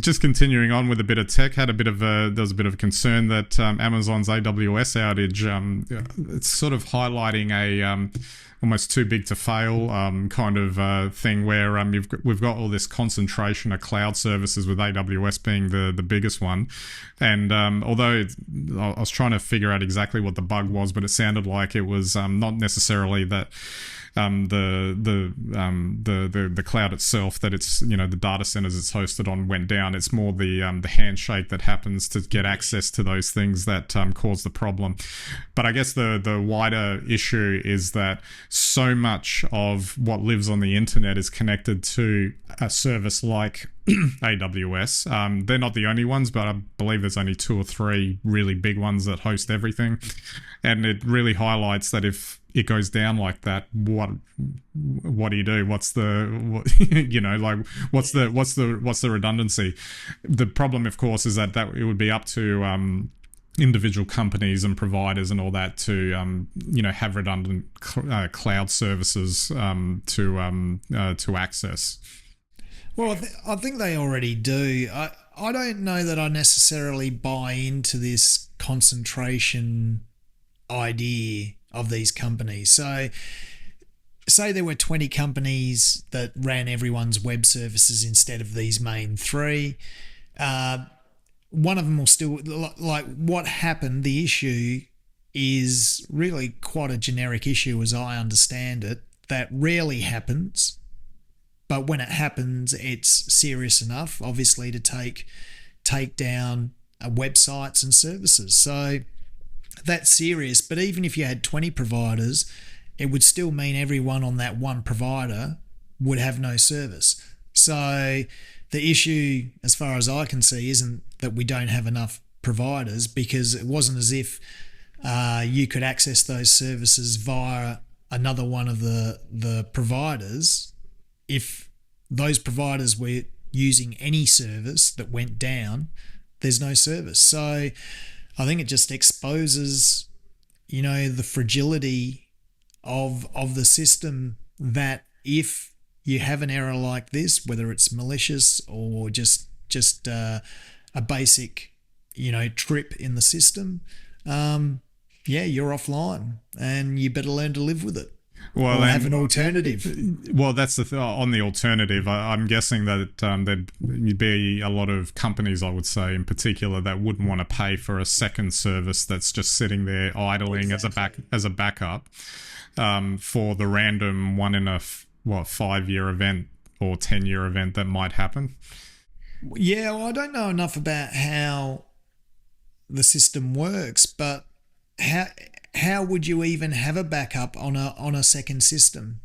Just continuing on with a bit of tech, there was a bit of concern that Amazon's AWS outage, it's sort of highlighting a almost too big to fail kind of thing where we've got all this concentration of cloud services with AWS being the biggest one. And although I was trying to figure out exactly what the bug was, but it sounded like it was not necessarily that the cloud itself, that it's, the data centers it's hosted on went down. It's more the handshake that happens to get access to those things that cause the problem. But I guess the wider issue is that so much of what lives on the internet is connected to a service like AWS. They're not the only ones, but I believe there's only 2 or 3 really big ones that host everything. And it really highlights that if it goes down like that, what do you do? What's the redundancy? The problem, of course, is that it would be up to individual companies and providers and all that to have redundant cloud services to access. Well, I think they already do. I don't know that I necessarily buy into this concentration idea of these companies. So say there were 20 companies that ran everyone's web services instead of these main 3. One of them will still, like, what happened, the issue is really quite a generic issue as I understand it, that rarely happens. But when it happens, it's serious enough, obviously, to take down websites and services. So that's serious. But even if you had 20 providers, it would still mean everyone on that one provider would have no service. So the issue, as far as I can see, isn't that we don't have enough providers, because it wasn't as if you could access those services via another one of the providers. If those providers were using any service that went down, there's no service. So I think it just exposes, the fragility of the system, that if you have an error like this, whether it's malicious or just a basic, trip in the system, you're offline and you better learn to live with it. Well, or have an alternative. Well, that's on the alternative. I'm guessing that there'd be a lot of companies, I would say, in particular, that wouldn't want to pay for a second service that's just sitting there idling as a backup for the random one in a 5-year event or 10-year event that might happen. Yeah, well, I don't know enough about how the system works, but how would you even have a backup on a second system?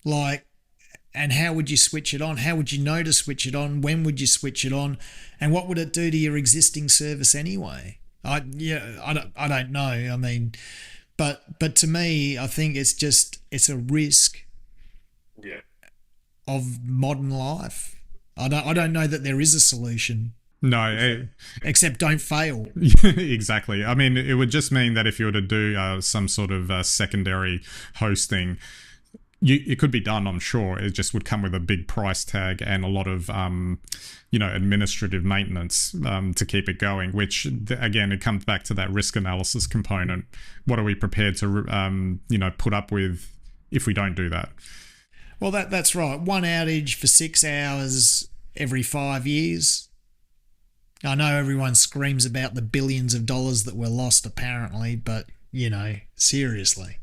And how would you switch it on? How would you know to switch it on? When would you switch it on? And what would it do to your existing service anyway? I don't know. I mean, but to me, I think it's a risk of modern life. I don't know that there is a solution. No, except don't fail. Exactly. I mean, it would just mean that if you were to do some sort of secondary hosting, it could be done, I'm sure. It just would come with a big price tag and a lot of, administrative maintenance to keep it going, which, again, it comes back to that risk analysis component. What are we prepared to, put up with if we don't do that? Well, that's right. One outage for 6 hours every 5 years. I know everyone screams about the billions of dollars that were lost, apparently, but, seriously.